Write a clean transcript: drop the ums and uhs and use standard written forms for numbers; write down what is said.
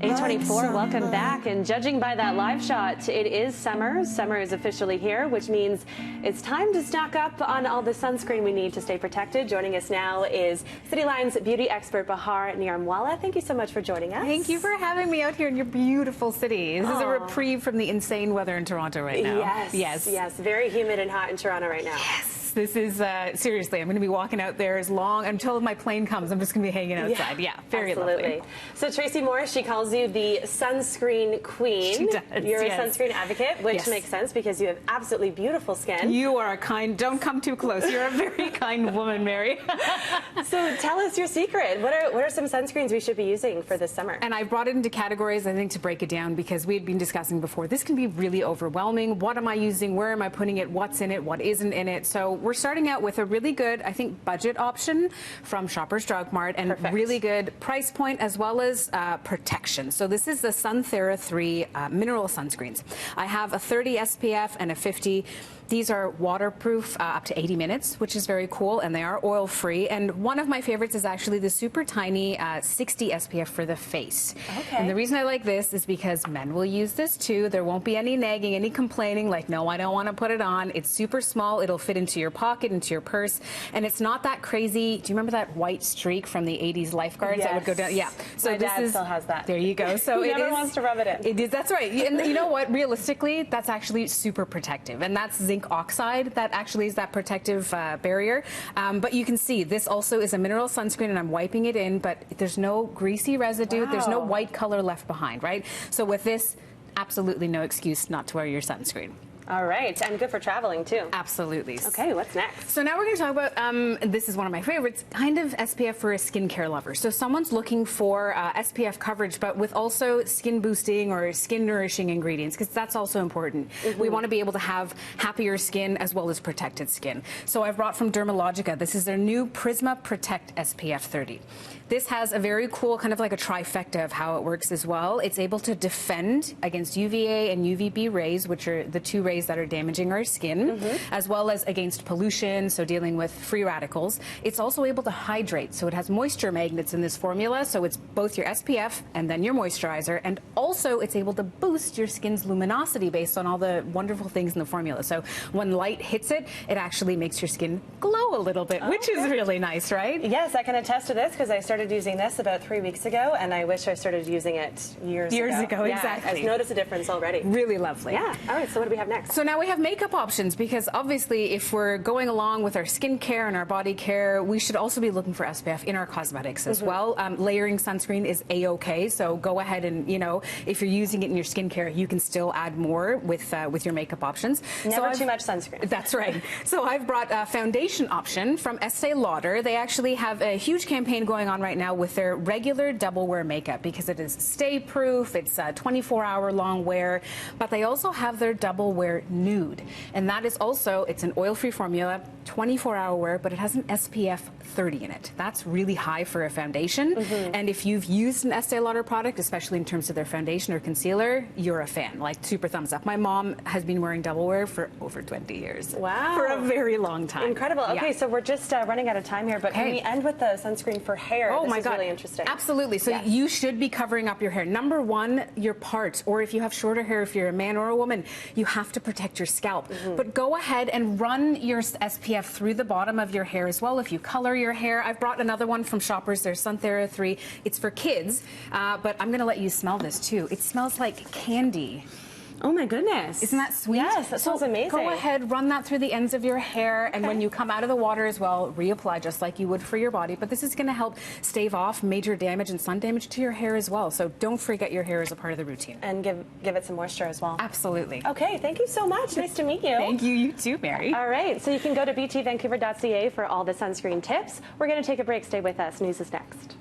8:24, welcome back. And judging by that live shot, it is summer. Summer is officially here, which means it's time to stock up on all the sunscreen we need to stay protected. Joining us now is Cityline's beauty expert, Bahar Niramwalla. Thank you so much for joining us. Thank you for having me out here in your beautiful city. This is a reprieve from the insane weather in Toronto right now. Yes. Very humid and hot in Toronto right now. Yes. This is, seriously, I'm going to be walking out there as long until my plane comes. I'm just going to be hanging outside. Yeah, very lovely. So Tracy Morris, she calls you the sunscreen queen. She does, You're a sunscreen advocate, which makes sense because you have absolutely beautiful skin. You are a kind, don't come too close. You're a very kind woman, Mary. So tell us your secret. What are some sunscreens we should be using for this summer? And I brought it into categories, I think, to break it down because we had been discussing before. This can be really overwhelming. What am I using? Where am I putting it? What's in it? What isn't in it? So we're starting out with a really good, I think, budget option from Shoppers Drug Mart and really good price point as well as protection. So this is the Sunthera 3 mineral sunscreens. I have a 30 SPF and a 50. These are waterproof up to 80 minutes, which is very cool, and they are oil-free. And one of my favorites is actually the super tiny 60 SPF for the face. Okay. And the reason I like this is because men will use this too. There won't be any nagging, any complaining, like, no, I don't want to put it on. It's super small. It'll fit into your pocket, into your purse, and it's not that crazy. Do you remember that white streak from the 80s lifeguards that would go down? Yeah. So my dad still has that. There you go. So he never wants to rub it in. It is. That's right. And you know what? Realistically, that's actually super protective, and that's zinc oxide that actually is that protective barrier. But you can see this also is a mineral sunscreen, and I'm wiping it in, but there's no greasy residue. There's no white color left behind, right? So with this, absolutely no excuse not to wear your sunscreen. All right, and good for traveling too. Absolutely. Okay, what's next? So now we're going to talk about, this is one of my favorites, kind of SPF for a skincare lover. So someone's looking for SPF coverage, but with also skin boosting or skin nourishing ingredients, because that's also important. We want to be able to have happier skin as well as protected skin. So I've brought from Dermalogica, this is their new Prisma Protect SPF 30. This has a very cool kind of like a trifecta of how it works as well. It's able to defend against UVA and UVB rays, which are the two rays that are damaging our skin, as well as against pollution, so dealing with free radicals. It's also able to hydrate, so it has moisture magnets in this formula, so it's both your SPF and then your moisturizer, and also it's able to boost your skin's luminosity based on all the wonderful things in the formula. So when light hits it, it actually makes your skin glow a little bit, which is really nice, right? Yes, I can attest to this because I started using this about 3 weeks ago, and I wish I started using it years ago. Yeah, exactly. I've noticed a difference already. Really lovely. Yeah. All right, so what do we have next? So now we have makeup options because obviously if we're going along with our skincare and our body care, we should also be looking for SPF in our cosmetics as well. Layering sunscreen is A-okay, so go ahead and, you know, if you're using it in your skincare, you can still add more with your makeup options. Never too much sunscreen. That's right. So I've brought a foundation option from Estee Lauder. They actually have a huge campaign going on right now with their regular double wear makeup because it is stay proof, it's a 24-hour long wear, but they also have their double wear nude, and that is also, it's an oil-free formula, 24-hour wear, but it has an SPF 30 in it. That's really high for a foundation, and if you've used an Estee Lauder product, especially in terms of their foundation or concealer, you're a fan, like super thumbs up. My mom has been wearing double wear for over 20 years. Wow. For a very long time. Incredible. Okay, so we're just running out of time here, but can we end with the sunscreen for hair? Oh my God. Really interesting. Absolutely. So you should be covering up your hair. Number one, your parts, or if you have shorter hair, if you're a man or a woman, you have to protect your scalp. But go ahead and run your SPF through the bottom of your hair as well. If you color your hair, I've brought another one from Shoppers. There's Sunthera 3. It's for kids, but I'm going to let you smell this too. It smells like candy. Oh my goodness. Isn't that sweet? Yes, that smells amazing. Go ahead, run that through the ends of your hair, and when you come out of the water as well, reapply just like you would for your body. But this is going to help stave off major damage and sun damage to your hair as well. So don't forget your hair as a part of the routine. And give it some moisture as well. Absolutely. Okay, thank you so much. Nice to meet you. Thank you. You too, Mary. All right, so you can go to btvancouver.ca for all the sunscreen tips. We're going to take a break. Stay with us. News is next.